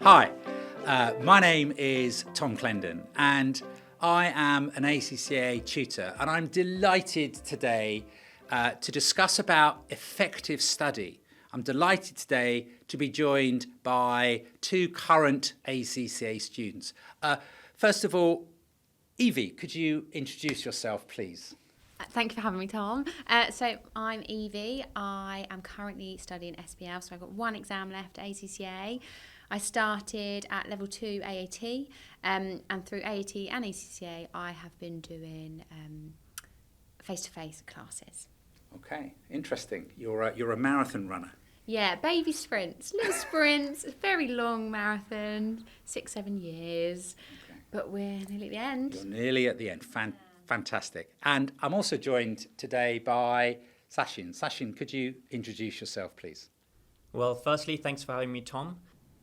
Hi, my name is Tom Clendon and I am an ACCA tutor, and I'm delighted today to discuss about effective study. I'm delighted today to be joined by two current ACCA students. First of all, Evie, could you introduce yourself, please? Thank you for having me, Tom. So I'm Evie. I am currently studying SBL, so I've got one exam left at ACCA. I started at level 2 AAT, and through AAT and ACCA, I have been doing face-to-face classes. Okay, interesting. You're a marathon runner. Yeah, baby sprints, little sprints, very long marathon, 6-7 years, Okay. but we're nearly at the end. You're nearly at the end. Fantastic. And I'm also joined today by Sachin. Sachin, could you introduce yourself, please? Well, firstly, thanks for having me, Tom.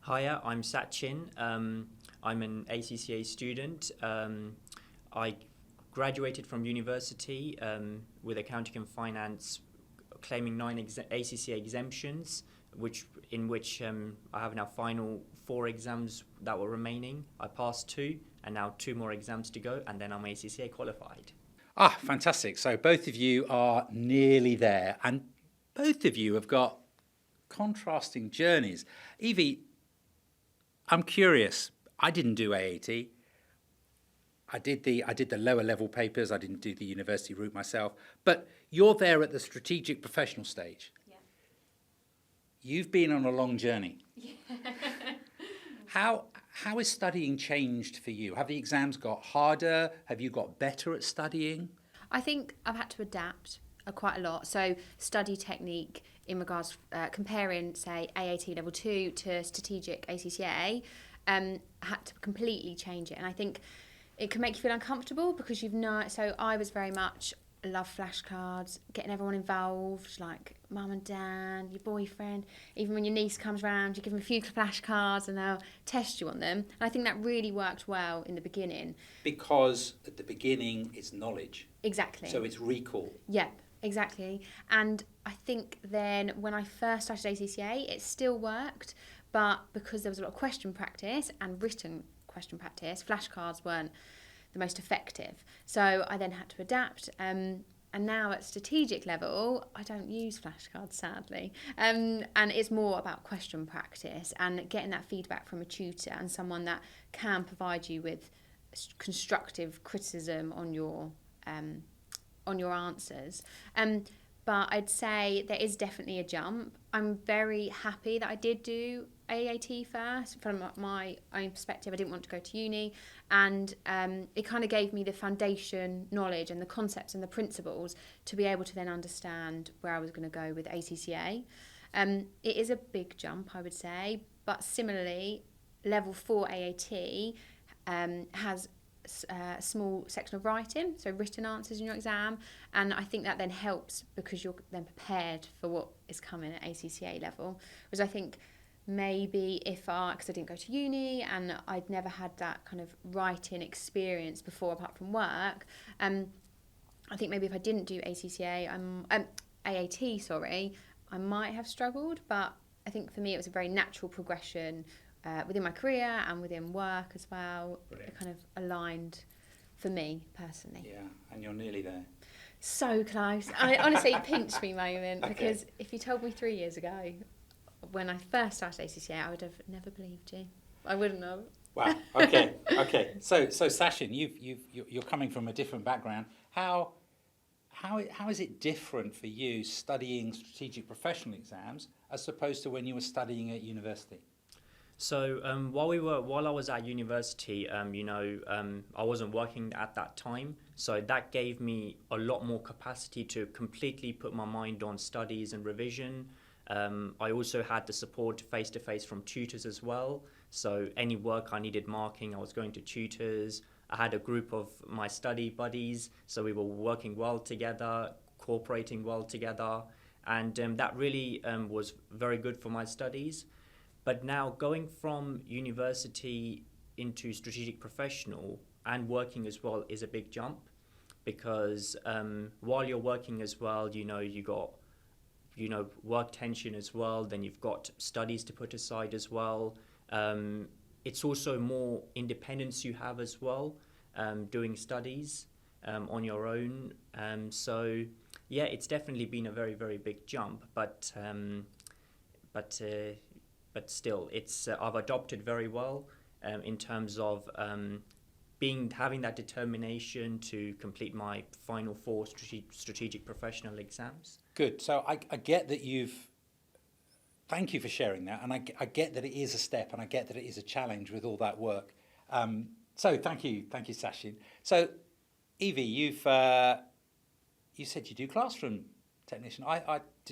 Hiya, I'm Sachin. I'm an ACCA student. I graduated from university with accounting and finance, claiming 9 ACCA exemptions, in which I have now final 4 exams that were remaining. I passed 2, and now 2 more exams to go, and then I'm ACCA qualified. Ah, fantastic. So both of you are nearly there, and both of you have got contrasting journeys. Evie, I'm curious. I didn't do AAT. I did the lower level papers. I didn't do the university route myself. But you're there at the strategic professional stage. Yeah. You've been on a long journey. Yeah. How has studying changed for you? Have the exams got harder? Have you got better at studying? I think I've had to adapt quite a lot. So study technique in regards comparing, say, AAT level 2 to strategic ACCA, had to completely change it. And I think it can make you feel uncomfortable because so I was very much love flashcards, getting everyone involved, like mum and dad, your boyfriend. Even when your niece comes round, you give them a few flashcards and they'll test you on them. And I think that really worked well in the beginning. Because at the beginning it's knowledge. Exactly. So it's recall. Yep, exactly. And I think then when I first started ACCA, it still worked, but because there was a lot of question practice and written question practice, flashcards weren't the most effective. So I then had to adapt. And now at strategic level, I don't use flashcards, sadly. And it's more about question practice and getting that feedback from a tutor and someone that can provide you with constructive criticism on your answers. But I'd say there is definitely a jump. I'm very happy that I did do AAT first. From my own perspective, I didn't want to go to uni, and it kind of gave me the foundation knowledge and the concepts and the principles to be able to then understand where I was going to go with ACCA. It is a big jump, I would say, but similarly, level 4 AAT has a small section of writing, so written answers in your exam, and I think that then helps because you're then prepared for what is coming at ACCA level. Whereas I think maybe because I didn't go to uni and I'd never had that kind of writing experience before apart from work, I think maybe if I didn't do AAT, I might have struggled, but I think for me it was a very natural progression within my career and within work as well. Brilliant. It kind of aligned for me personally. Yeah, and you're nearly there. So close. I honestly, it pinched me moment Okay. because if you told me 3 years ago when I first started ACCA, I would have never believed you. I wouldn't have. Wow. Okay. So Sachin, you're coming from a different background. How is it different for you studying strategic professional exams as opposed to when you were studying at university? So while I was at university, I wasn't working at that time, so that gave me a lot more capacity to completely put my mind on studies and revision. I also had the support face-to-face from tutors as well, so any work I needed marking, I was going to tutors. I had a group of my study buddies, so we were working well together, cooperating well together, and that really was very good for my studies. But now going from university into strategic professional and working as well is a big jump because while you're working as well, you got work tension as well, then you've got studies to put aside as well. It's also more independence you have as well, doing studies on your own. So yeah, it's definitely been a very, very big jump, but still, it's I've adopted very well in terms of having that determination to complete my final 4 strategic professional exams. Good. So I get that thank you for sharing that, and I get that it is a step, and I get that it is a challenge with all that work. So thank you, Sachin. So Evie, you said you do classroom technician.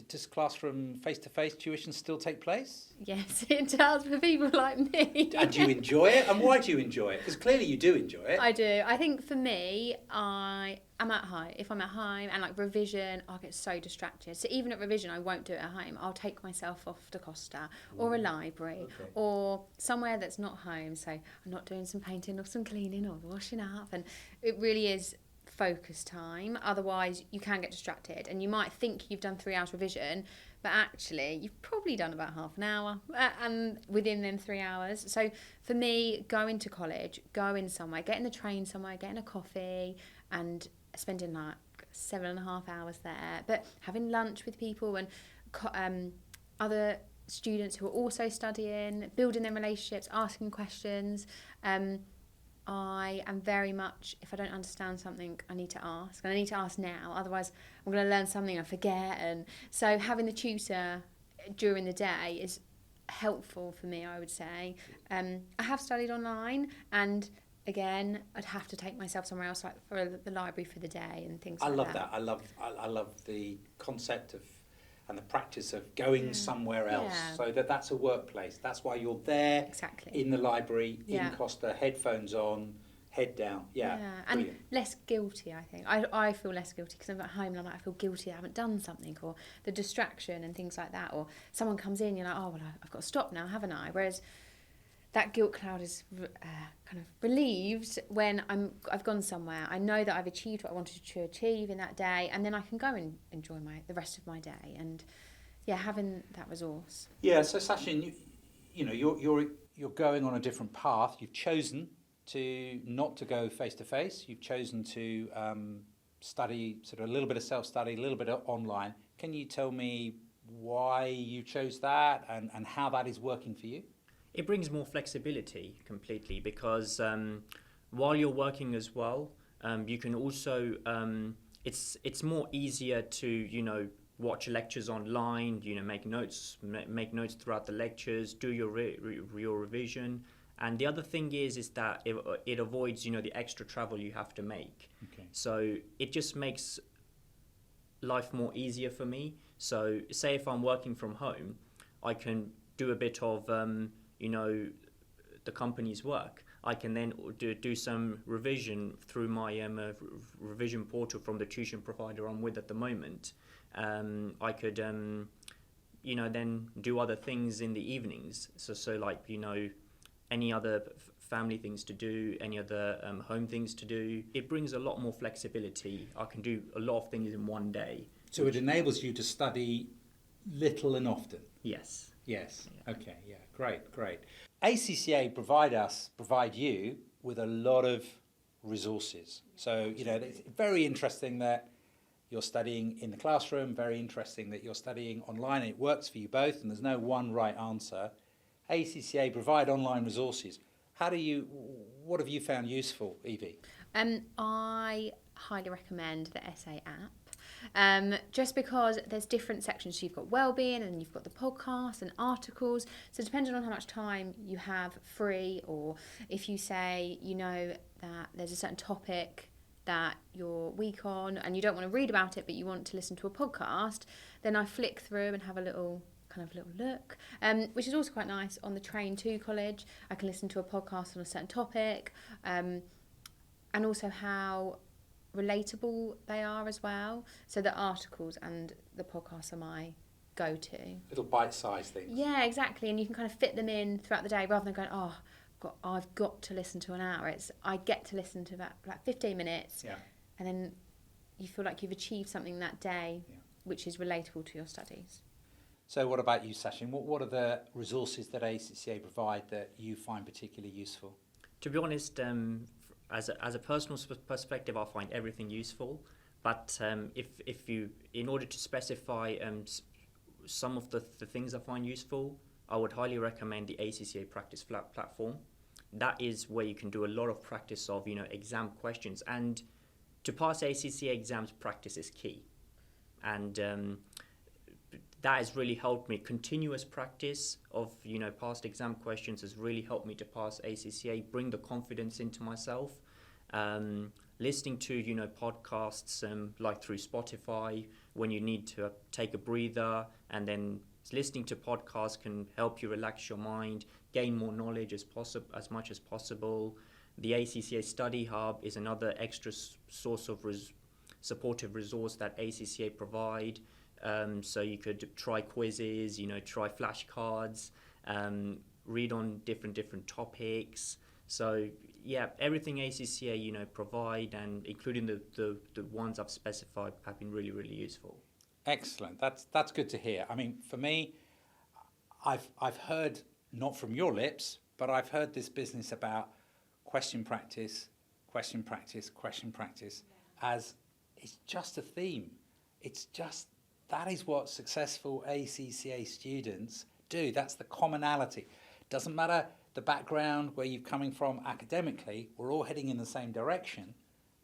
Does classroom face-to-face tuition still take place? Yes, it does for people like me. And do you enjoy it? And why do you enjoy it? Because clearly you do enjoy it. I do. I think for me, I'm at home. If I'm at home and like revision, I'll get so distracted. So even at revision, I won't do it at home. I'll take myself off to Costa or a library or somewhere that's not home. So I'm not doing some painting or some cleaning or washing up. And it really is focus time. Otherwise, you can get distracted. And you might think you've done 3 hours revision, but actually you've probably done about half an hour and within them 3 hours. So for me, going to college, going somewhere, getting the train somewhere, getting a coffee and spending like 7.5 hours there, but having lunch with people and other students who are also studying, building their relationships, asking questions. I am very much, if I don't understand something, I need to ask. And I need to ask now, otherwise I'm going to learn something I forget. And so having the tutor during the day is helpful for me, I would say. I have studied online, and again, I'd have to take myself somewhere else, like for the library for the day and things like that. I love the concept of and the practice of going somewhere else. Yeah. So that's a workplace. That's why you're there in the library, in Costa, headphones on, head down. Yeah. And brilliant. less guilty, I think. I feel less guilty because I'm at home and I'm like, I feel guilty I haven't done something, or the distraction and things like that. Or someone comes in, you're like, oh, well, I've got to stop now, haven't I? Whereas that guilt cloud is kind of relieved when I've gone somewhere. I know that I've achieved what I wanted to achieve in that day, and then I can go and enjoy the rest of my day. And having that resource. Yeah. So Sachin, you're going on a different path. You've chosen not to go face to face. You've chosen to study sort of a little bit of self-study, a little bit of online. Can you tell me why you chose that and how that is working for you? It brings more flexibility completely, because while you're working as well, you can also it's more easier to watch lectures online, make notes throughout the lectures, do your revision. And the other thing is that it avoids the extra travel you have to make. Okay. So it just makes life more easier for me. So say if I'm working from home, I can do a bit of the company's work. I can then do some revision through my revision portal from the tuition provider I'm with at the moment. I could then do other things in the evenings. So like any other family things to do, any other home things to do. It brings a lot more flexibility. I can do a lot of things in one day. So it enables you to study little and often. Yes. Yes. Yeah. Okay. Yeah. Great. ACCA provide you with a lot of resources. So it's very interesting that you're studying in the classroom. Very interesting that you're studying online. And it works for you both, and there's no one right answer. ACCA provide online resources. What have you found useful, Evie? I highly recommend the Essay app. Just because there's different sections. So you've got wellbeing, and you've got the podcast and articles. So depending on how much time you have free, or if you say that there's a certain topic that you're weak on and you don't want to read about it but you want to listen to a podcast, then I flick through and have a little look, which is also quite nice. On the train to college, I can listen to a podcast on a certain topic, and also how relatable they are as well. So the articles and the podcasts are my go-to. Little bite-sized things. Yeah, exactly. And you can kind of fit them in throughout the day rather than going, I've got to listen to an hour. I get to listen to about like 15 minutes, and then you feel like you've achieved something that day, which is relatable to your studies. So what about you, Sachin? What are the resources that ACCA provide that you find particularly useful? To be honest, as a personal perspective, I find everything useful. But if you, in order to specify some of the things I find useful, I would highly recommend the ACCA practice platform. That is where you can do a lot of practice of, exam questions. And to pass ACCA exams, practice is key. And that has really helped me. Continuous practice of, past exam questions has really helped me to pass ACCA, bring the confidence into myself. Listening to, podcasts like through Spotify when you need to take a breather, and then listening to podcasts can help you relax your mind, gain more knowledge as much as possible. The ACCA Study Hub is another extra source of supportive resource that ACCA provide. So you could try quizzes, try flashcards, read on different topics. So yeah, everything ACCA provide, and including the ones I've specified, have been really, really useful. Excellent. That's good to hear. I mean, for me, I've heard, not from your lips, but I've heard this business about question practice, as it's just a theme. It's just, that is what successful ACCA students do. That's the commonality. Doesn't matter the background, where you're coming from academically, we're all heading in the same direction,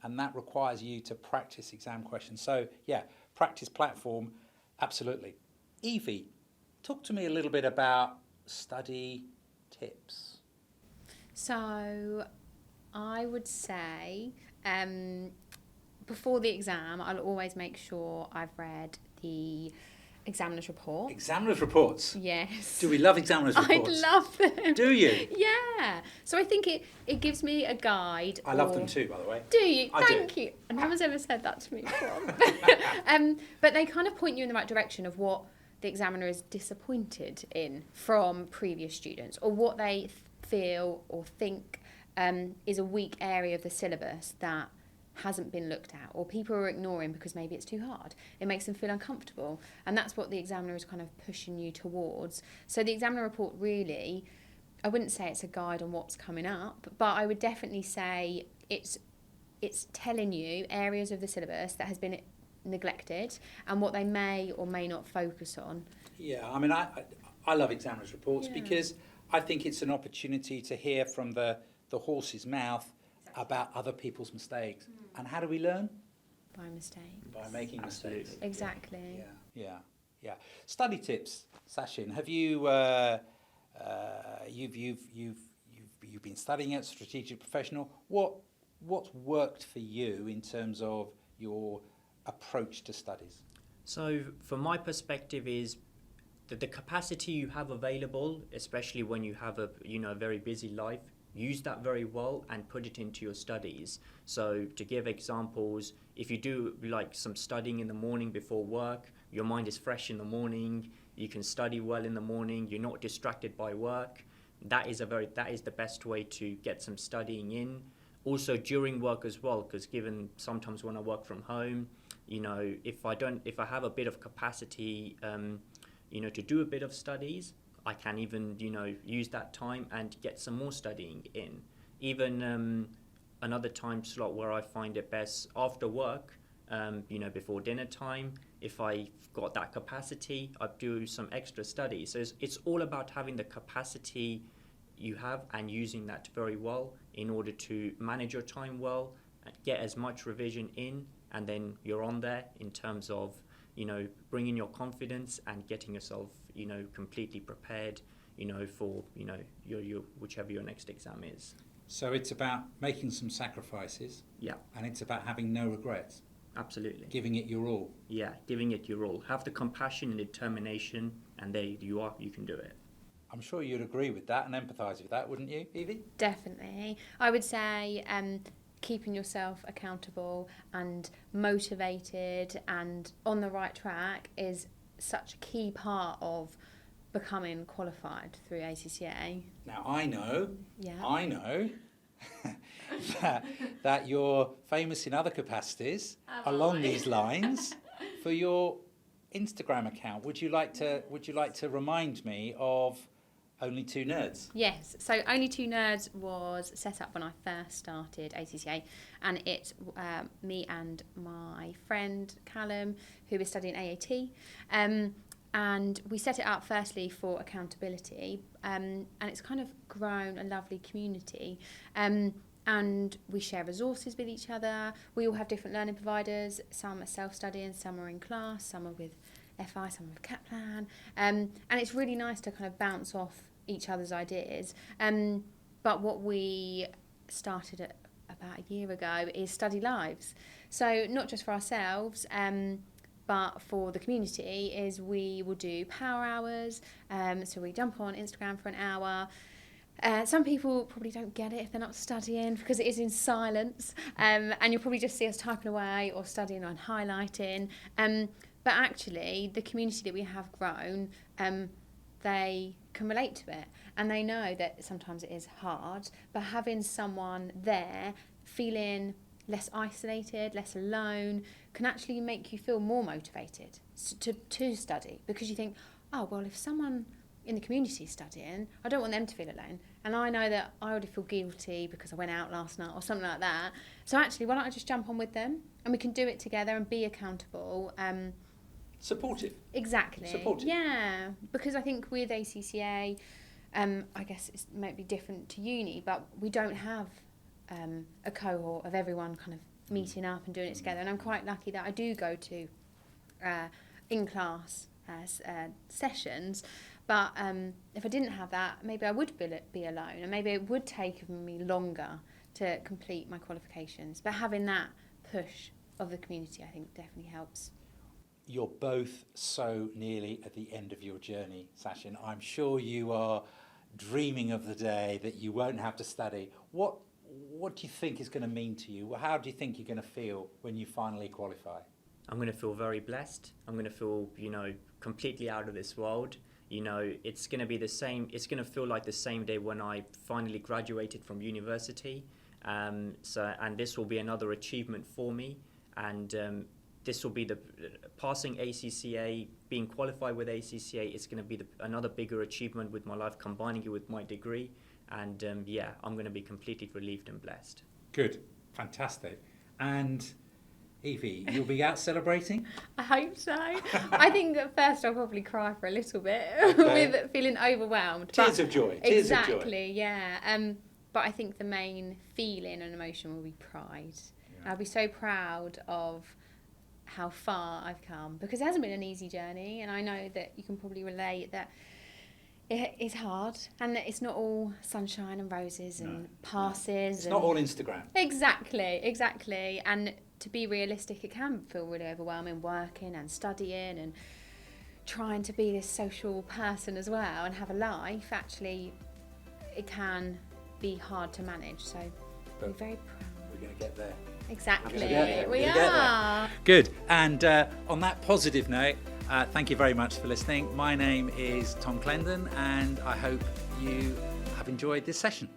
and that requires you to practice exam questions. So yeah, practice platform, absolutely. Evie, talk to me a little bit about study tips. So I would say before the exam, I'll always make sure I've read the examiner's report. Examiner's reports? Yes. Do we love examiner's reports? I love them. Do you? Yeah. So I think it gives me a guide. I love them too, by the way. Do you? Thank you. No one's ever said that to me before. But they kind of point you in the right direction of what the examiner is disappointed in from previous students, or what they feel or think is a weak area of the syllabus that hasn't been looked at, or people are ignoring because maybe it's too hard. It makes them feel uncomfortable, and that's what the examiner is kind of pushing you towards. So the examiner report, really, I wouldn't say it's a guide on what's coming up, but I would definitely say it's telling you areas of the syllabus that has been neglected and what they may or may not focus on. Yeah, I mean, I love examiners' reports because I think it's an opportunity to hear from the horse's mouth about other people's mistakes. And how do we learn? By mistakes. By making mistakes. Exactly. Yeah. Study tips, Sachin. Have you you've been studying at Strategic Professional? What's worked for you in terms of your approach to studies? So from my perspective is that the capacity you have available, especially when you have a very busy life, use that very well and put it into your studies. So to give examples, if you do like some studying in the morning before work, your mind is fresh in the morning, you can study well in the morning, you're not distracted by work. That is the best way to get some studying in. Also during work as well, because given sometimes when I work from home, if I have a bit of capacity, to do a bit of studies, I can even, use that time and get some more studying in. Even another time slot where I find it best after work, before dinner time, if I've got that capacity, I do some extra study. So it's all about having the capacity you have and using that very well in order to manage your time well, get as much revision in, and then you're on there in terms of, bringing your confidence and getting yourself, completely prepared, for, your whichever your next exam is. So it's about making some sacrifices. Yeah. And it's about having no regrets. Absolutely. Giving it your all. Yeah, giving it your all. Have the compassion and determination, and there you are, you can do it. I'm sure you'd agree with that and empathise with that, wouldn't you, Evie? Definitely. I would say keeping yourself accountable and motivated and on the right track is such a key part of becoming qualified through ACCA. Now, I know Yeah. that you're famous in other capacities along these lines for your Instagram account. Would you like to remind me of Only Two Nerds? Yes, so Only Two Nerds was set up when I first started ACCA, and it's me and my friend Callum, who is studying AAT. And we set it up firstly for accountability, and it's kind of grown a lovely community. And we share resources with each other. We all have different learning providers. Some are self-studying, some are in class, some are with FI, some are with Kaplan. And it's really nice to kind of bounce off each other's ideas. But what we started about a year ago is Study Lives. So not just for ourselves, but for the community, is we will do power hours. So we jump on Instagram for an hour. Some people probably don't get it if they're not studying, because it is in silence, and you'll probably just see us typing away or studying and highlighting. But actually, the community that we have grown, they can relate to it, and they know that sometimes it is hard, but having someone there, feeling less isolated, less alone, can actually make you feel more motivated to study, because you think, oh, well, if someone in the community studying, I don't want them to feel alone, and I know that I already feel guilty because I went out last night or something like that. So actually, why don't I just jump on with them, and we can do it together and be accountable. Supportive. Exactly. Supportive. Yeah, because I think with ACCA, I guess it might be different to uni, but we don't have a cohort of everyone kind of meeting up and doing it together. And I'm quite lucky that I do go to in-class sessions. But if I didn't have that, maybe I would be alone, and maybe it would take me longer to complete my qualifications. But having that push of the community, I think, definitely helps. You're both so nearly at the end of your journey, Sachin. I'm sure you are dreaming of the day that you won't have to study. What do you think is going to mean to you? How do you think you're going to feel when you finally qualify? I'm going to feel very blessed. I'm going to feel, completely out of this world. It's going to be the same. It's going to feel like the same day when I finally graduated from university. And this will be another achievement for me. And this will be the passing ACCA, being qualified with ACCA. It's going to be another bigger achievement with my life, combining it with my degree. And I'm going to be completely relieved and blessed. Good, fantastic. And Evie, you'll be out celebrating? I hope so. I think at first I'll probably cry for a little bit, Okay. with feeling overwhelmed. Tears of joy. Tears of joy. Exactly, yeah. But I think the main feeling and emotion will be pride. Yeah. I'll be so proud of how far I've come, because it hasn't been an easy journey, and I know that you can probably relate that it is hard, and that it's not all sunshine and roses and passes. It's not all Instagram. Exactly. And to be realistic, it can feel really overwhelming, working and studying and trying to be this social person as well and have a life. Actually, it can be hard to manage, so we're very proud. We're going to get there. Exactly, we are. Good. And on that positive note, thank you very much for listening. My name is Tom Clendon, and I hope you have enjoyed this session.